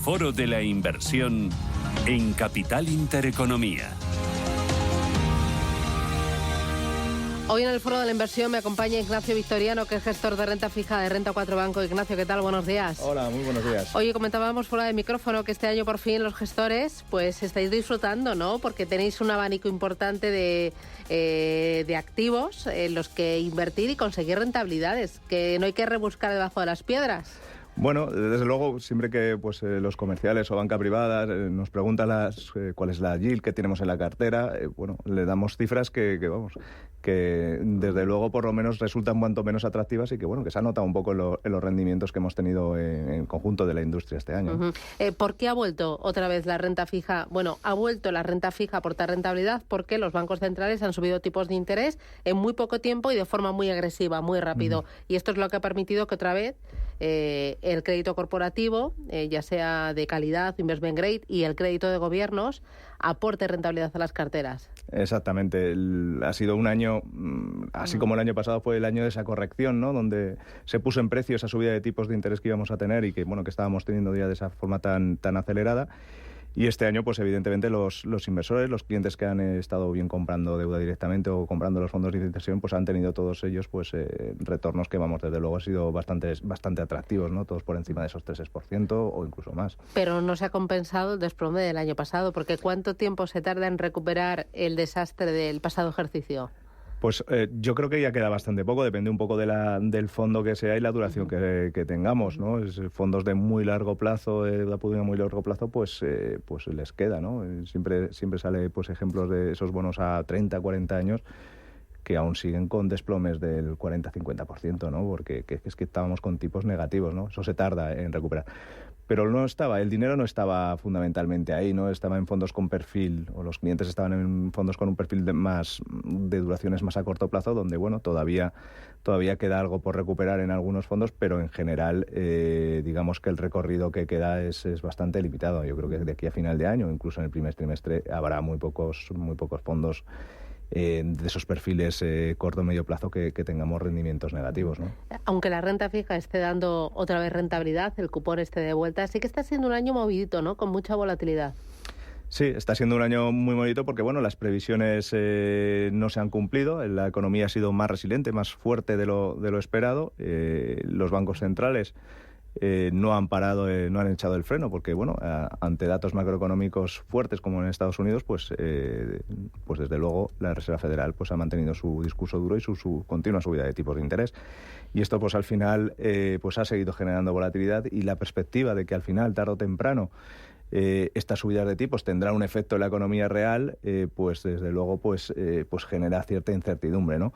Foro de la Inversión en Capital Intereconomía. Hoy en el Foro de la Inversión me acompaña Ignacio Victoriano, que es gestor de renta fija de Renta 4 Banco. Ignacio, ¿qué tal? Buenos días. Hola, muy buenos días. Oye, comentábamos fuera de micrófono que este año por fin los gestores pues estáis disfrutando, ¿no? Porque tenéis un abanico importante de activos en los que invertir y conseguir rentabilidades, que no hay que rebuscar debajo de las piedras. Bueno, desde luego, siempre que los comerciales o banca privada nos preguntan cuál es la yield que tenemos en la cartera, le damos cifras que desde luego por lo menos resultan cuanto menos atractivas y que se ha notado un poco en los rendimientos que hemos tenido en conjunto de la industria este año. Uh-huh. ¿Por qué ha vuelto otra vez la renta fija? Bueno, ha vuelto la renta fija a aportar rentabilidad porque los bancos centrales han subido tipos de interés en muy poco tiempo y de forma muy agresiva, muy rápido. Y esto es lo que ha permitido que otra vez el crédito corporativo, ya sea de calidad, investment grade, y el crédito de gobiernos, aporte rentabilidad a las carteras. Exactamente. Ha sido un año, así como el año pasado fue el año de esa corrección, ¿no? Donde se puso en precio esa subida de tipos de interés que íbamos a tener y que estábamos teniendo ya de esa forma tan acelerada. Y este año, pues evidentemente, los inversores, los clientes que han estado bien comprando deuda directamente o comprando los fondos de inversión, pues han tenido todos ellos retornos que, desde luego, han sido bastante atractivos, ¿no? Todos por encima de esos 3% o incluso más. Pero no se ha compensado el desplome del año pasado, porque ¿cuánto tiempo se tarda en recuperar el desastre del pasado ejercicio? Pues yo creo que ya queda bastante poco, depende un poco del fondo que sea y la duración que tengamos, ¿no? Fondos de muy largo plazo, de deuda pública de muy largo plazo, pues les queda, ¿no? Siempre sale ejemplos de esos bonos a 30, 40 años que aún siguen con desplomes del 40-50%, ¿no? Porque es que estábamos con tipos negativos, ¿no? Eso se tarda en recuperar. Pero el dinero no estaba fundamentalmente ahí, ¿no? Estaba en fondos con perfil, o los clientes estaban en fondos con un perfil de duraciones más a corto plazo, donde, todavía queda algo por recuperar en algunos fondos, pero en general, digamos que el recorrido que queda es bastante limitado. Yo creo que de aquí a final de año, incluso en el primer trimestre, habrá muy pocos fondos de esos perfiles corto o medio plazo que tengamos rendimientos negativos, ¿no? Aunque la renta fija esté dando otra vez rentabilidad, el cupón esté de vuelta, sí que está siendo un año movidito, ¿no? Con mucha volatilidad. Sí, está siendo un año muy bonito porque, las previsiones no se han cumplido, la economía ha sido más resiliente, más fuerte de lo esperado, los bancos centrales no han parado, no han echado el freno porque, ante datos macroeconómicos fuertes como en Estados Unidos, pues desde luego la Reserva Federal ha mantenido su discurso duro y su continua subida de tipos de interés. Y esto, al final, ha seguido generando volatilidad y la perspectiva de que al final, tarde o temprano, estas subidas de tipos tendrán un efecto en la economía real, desde luego, genera cierta incertidumbre, ¿no?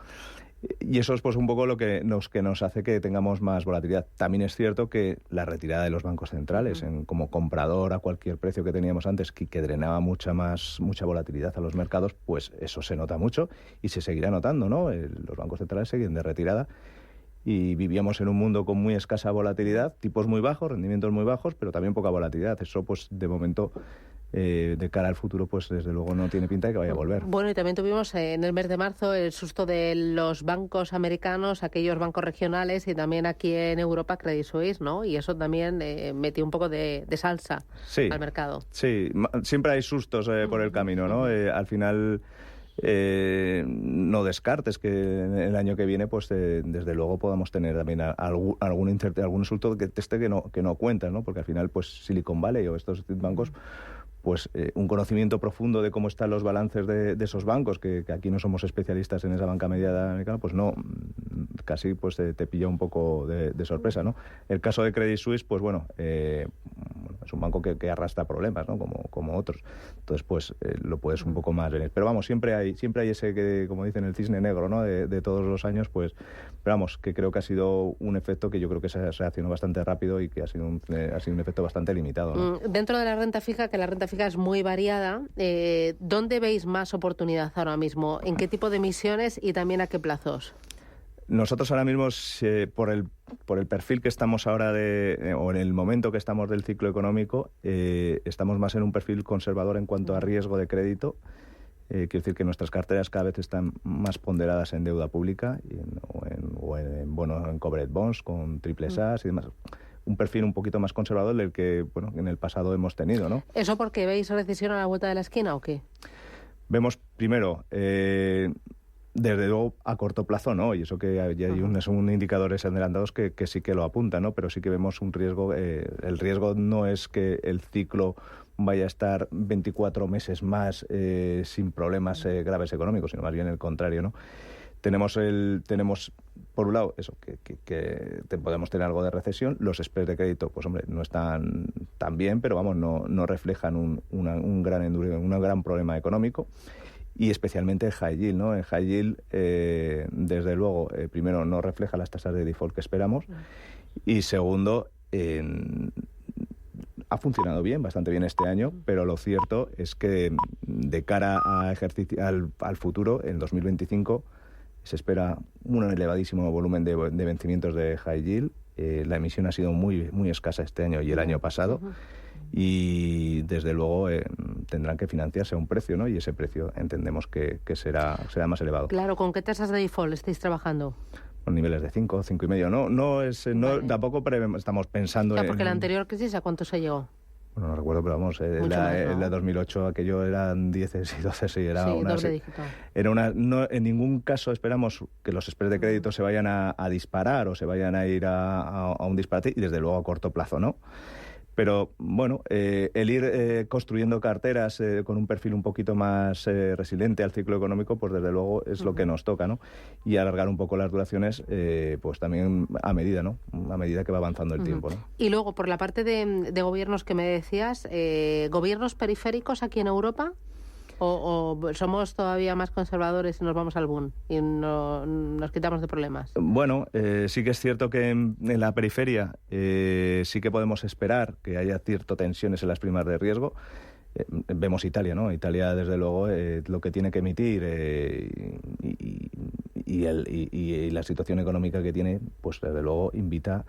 Y eso es un poco lo que nos hace que tengamos más volatilidad. También es cierto que la retirada de los bancos centrales como comprador a cualquier precio que teníamos antes, que drenaba mucha volatilidad a los mercados, pues eso se nota mucho y se seguirá notando, ¿no? Los bancos centrales siguen de retirada y vivíamos en un mundo con muy escasa volatilidad, tipos muy bajos, rendimientos muy bajos, pero también poca volatilidad. Eso, de momento, de cara al futuro, desde luego no tiene pinta de que vaya a volver. Bueno, y también tuvimos en el mes de marzo el susto de los bancos americanos, aquellos bancos regionales, y también aquí en Europa Credit Suisse, ¿no? Y eso también metió un poco de salsa al mercado. Sí, siempre hay sustos por el camino, ¿no? Al final, no descartes que el año que viene, desde luego podamos tener también algún insulto que no cuentas, ¿no? Porque al final, Silicon Valley o estos bancos, un conocimiento profundo de cómo están los balances de esos bancos, que aquí no somos especialistas en esa banca media americana, casi te pilla un poco de sorpresa, ¿no? El caso de Credit Suisse, es un banco que arrastra problemas, ¿no? Como otros. Entonces, lo puedes un poco más ver. Pero siempre hay ese que, como dicen, el cisne negro, ¿no? De todos los años, pero que creo que ha sido un efecto que yo creo que se reaccionó bastante rápido y que ha sido un efecto bastante limitado, ¿no? Dentro de la renta fija, que la renta fija es muy variada, ¿dónde veis más oportunidad ahora mismo? ¿En qué tipo de emisiones y también a qué plazos? Nosotros ahora mismo, por el perfil que estamos ahora o en el momento que estamos del ciclo económico, estamos más en un perfil conservador en cuanto a riesgo de crédito. Quiero decir que nuestras carteras cada vez están más ponderadas en deuda pública en covered bonds con triples A's y demás. un perfil un poquito más conservador del que, bueno, en el pasado hemos tenido, ¿no? ¿Eso porque veis recesión a la vuelta de la esquina o qué? Vemos, primero, desde luego a corto plazo no, y eso que ya hay unos indicadores adelantados que sí que lo apuntan, ¿no? Pero sí que vemos un riesgo. El riesgo no es que el ciclo vaya a estar 24 meses más sin problemas graves económicos, sino más bien el contrario, ¿no? Tenemos por un lado eso, que podemos tener algo de recesión. Los spreads de crédito, pues hombre, no están tan bien, pero vamos, no reflejan un gran problema económico. Y especialmente el high yield, ¿no? El high yield, desde luego, primero, no refleja las tasas de default que esperamos, y segundo, ha funcionado bien, bastante bien este año, pero lo cierto es que de cara al futuro, en 2025, se espera un elevadísimo volumen de vencimientos de high yield. La emisión ha sido muy, muy escasa este año y el año pasado. Y desde luego tendrán que financiarse a un precio, ¿no? Y ese precio entendemos que será más elevado. Claro, ¿con qué tasas de default estáis trabajando? Con niveles de 5, 5,5. Vale. Tampoco estamos pensando en... Porque la anterior crisis, ¿a cuánto se llegó? Bueno, no recuerdo, pero vamos, en la 2008 aquello eran 10 y 12, sí, era una... doble dígito. No, en ningún caso esperamos que los spreads de crédito se vayan a disparar o se vayan a ir a un disparate, y desde luego a corto plazo, ¿no? Pero, bueno, el ir construyendo carteras con un perfil un poquito más resiliente al ciclo económico, pues desde luego es lo que nos toca, ¿no? Y alargar un poco las duraciones, pues también a medida, ¿no? A medida que va avanzando el tiempo, ¿no? Y luego, por la parte de gobiernos que me decías, ¿gobiernos periféricos aquí en Europa? ¿O somos todavía más conservadores y nos vamos al boom y nos quitamos de problemas? Bueno, sí que es cierto que en la periferia sí que podemos esperar que haya ciertas tensiones en las primas de riesgo. Vemos Italia, ¿no? Italia, desde luego, lo que tiene que emitir y la situación económica que tiene, pues desde luego invita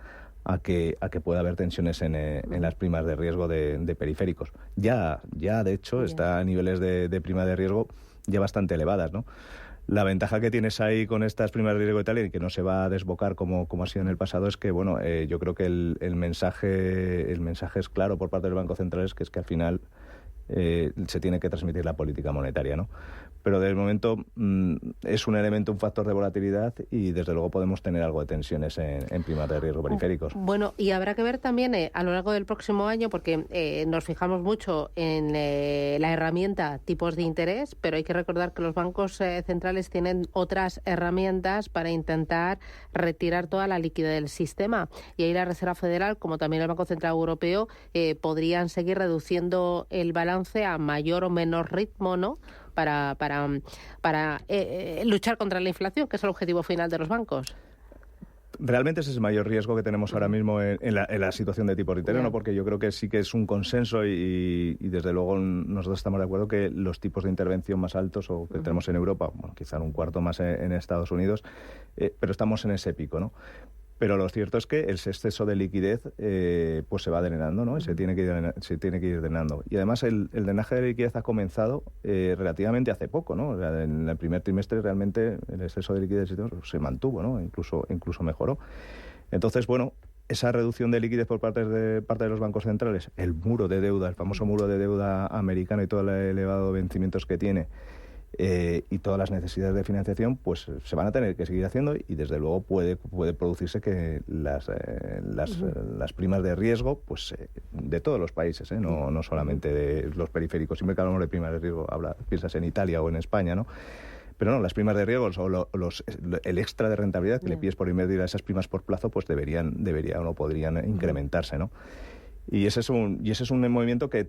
a que pueda haber tensiones en las primas de riesgo de periféricos. Ya de hecho, está a niveles de prima de riesgo ya bastante elevadas, ¿no? La ventaja que tienes ahí con estas primas de riesgo de Italia, y que no se va a desbocar como ha sido en el pasado, es que, bueno, yo creo que el mensaje es claro por parte del Banco Central, es que al final se tiene que transmitir la política monetaria, ¿no? Pero de momento es un elemento, un factor de volatilidad, y desde luego podemos tener algo de tensiones en primas de riesgo periféricos. Bueno, y habrá que ver también a lo largo del próximo año, porque nos fijamos mucho en la herramienta tipos de interés, pero hay que recordar que los bancos centrales tienen otras herramientas para intentar retirar toda la liquidez del sistema. Y ahí la Reserva Federal, como también el Banco Central Europeo, podrían seguir reduciendo el balance a mayor o menor ritmo, ¿no? Para luchar contra la inflación, que es el objetivo final de los bancos. Realmente ese es el mayor riesgo que tenemos ahora mismo en la situación de tipo de interés, ¿no? Porque yo creo que sí que es un consenso y desde luego nosotros estamos de acuerdo que los tipos de intervención más altos o que tenemos en Europa, bueno, quizá un cuarto más en Estados Unidos, pero estamos en ese pico, ¿no? Pero lo cierto es que el exceso de liquidez pues se va drenando, ¿no? Se tiene que ir drenando. Y además el drenaje de liquidez ha comenzado relativamente hace poco, ¿no? O sea, en el primer trimestre realmente el exceso de liquidez se mantuvo, ¿no? Incluso mejoró. Entonces, bueno, esa reducción de liquidez por parte de los bancos centrales, el famoso muro de deuda americano y todos los elevados vencimientos que tiene, y todas las necesidades de financiación, pues se van a tener que seguir haciendo, y desde luego puede producirse que las primas de riesgo, pues de todos los países, no solamente de los periféricos. Siempre que hablamos de primas de riesgo piensas en Italia o en España, ¿no? Pero no, las primas de riesgo o el extra de rentabilidad que le pides por invertir a esas primas por plazo, pues deberían o podrían incrementarse, ¿no? Y ese es un movimiento que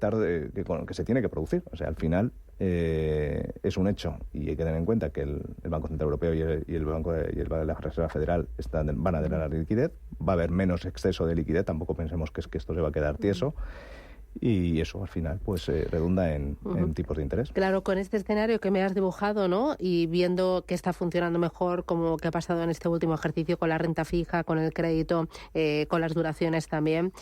se tiene que producir. O sea, al final es un hecho, y hay que tener en cuenta que el Banco Central Europeo y la Reserva Federal van a drenar la liquidez. Va a haber menos exceso de liquidez, tampoco pensemos que esto se va a quedar tieso. y eso al final pues redunda en tipos de interés. Claro, con este escenario que me has dibujado, ¿no? Y viendo que está funcionando mejor, como que ha pasado en este último ejercicio con la renta fija, con el crédito, con las duraciones también,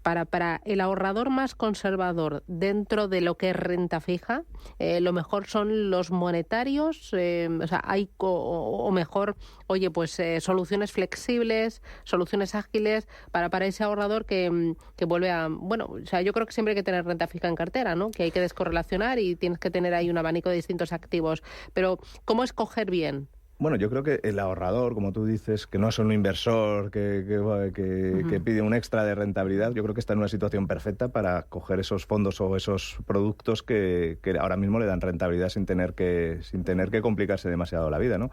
para el ahorrador más conservador dentro de lo que es renta fija, lo mejor son los monetarios, o sea, o mejor, oye, pues soluciones flexibles, soluciones ágiles para ese ahorrador que vuelve a, bueno, o sea, yo creo que siempre hay que tener renta fija en cartera, ¿no? Que hay que descorrelacionar y tienes que tener ahí un abanico de distintos activos. Pero, ¿cómo escoger bien? Bueno, yo creo que el ahorrador, como tú dices, que no es un inversor que pide un extra de rentabilidad, yo creo que está en una situación perfecta para coger esos fondos o esos productos que ahora mismo le dan rentabilidad sin tener que complicarse demasiado la vida, ¿no?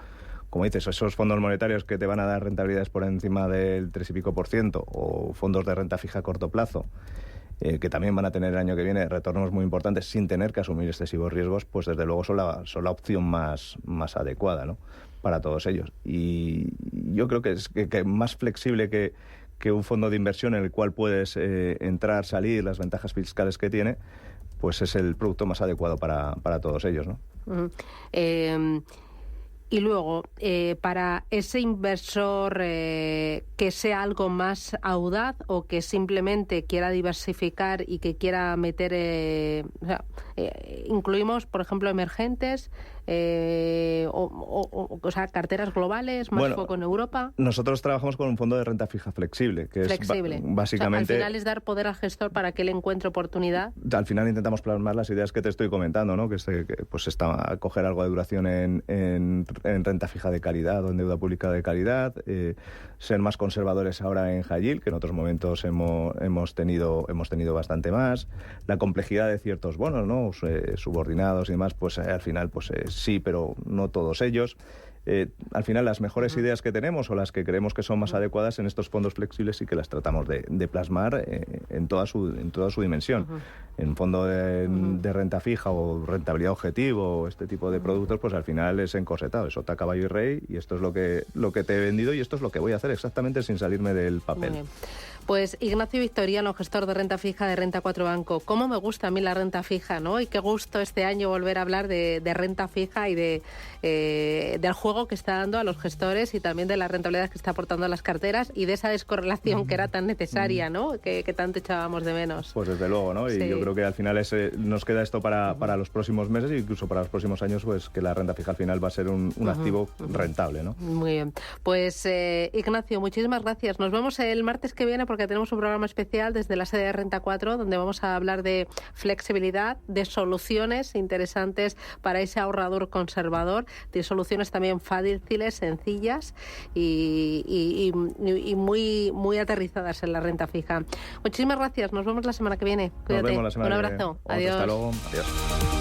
Como dices, esos fondos monetarios que te van a dar rentabilidades por encima del 3 y pico % o fondos de renta fija a corto plazo, que también van a tener el año que viene retornos muy importantes sin tener que asumir excesivos riesgos, pues desde luego son la opción más adecuada, ¿no? Para todos ellos. Y yo creo que es que más flexible que un fondo de inversión en el cual puedes entrar, salir, las ventajas fiscales que tiene, pues es el producto más adecuado para todos ellos, ¿no? Y luego, para ese inversor que sea algo más audaz o que simplemente quiera diversificar y que quiera meter, incluimos, por ejemplo, emergentes, o sea, carteras globales, más foco en Europa. Nosotros trabajamos con un fondo de renta fija flexible, que flexible. Es básicamente... O sea, al final es dar poder al gestor para que él encuentre oportunidad. Al final intentamos plasmar las ideas que te estoy comentando, ¿no? Que pues está a coger algo de duración en renta fija de calidad o en deuda pública de calidad, ser más conservadores ahora en high yield, que en otros momentos hemos tenido bastante más, la complejidad de ciertos bonos, ¿no? Subordinados y demás, pues al final pues sí, pero no todos ellos. Al final las mejores ideas que tenemos o las que creemos que son más adecuadas en estos fondos flexibles sí que las tratamos de plasmar en toda su dimensión. En fondo de renta fija o rentabilidad objetivo o este tipo de productos, pues al final es encorsetado, es sota, caballo y rey, y esto es lo que te he vendido y esto es lo que voy a hacer exactamente sin salirme del papel. Muy bien. Pues Ignacio Victoriano, gestor de renta fija de Renta 4 Banco. Cómo me gusta a mí la renta fija, ¿no? Y qué gusto este año volver a hablar de renta fija y del juego que está dando a los gestores y también de la rentabilidad que está aportando a las carteras y de esa descorrelación que era tan necesaria, ¿no? Que tanto echábamos de menos. Pues desde luego, ¿no? Y yo creo que al final nos queda esto para los próximos meses e incluso para los próximos años, pues que la renta fija al final va a ser un activo rentable, ¿no? Muy bien. Pues Ignacio, muchísimas gracias. Nos vemos el martes que viene porque tenemos un programa especial desde la sede de Renta 4 donde vamos a hablar de flexibilidad, de soluciones interesantes para ese ahorrador conservador, de soluciones también fáciles, sencillas y muy aterrizadas en la renta fija. Muchísimas gracias. Nos vemos la semana que viene. Cuídate. Nos vemos la semana un abrazo. que viene. Adiós. Hasta luego. Adiós.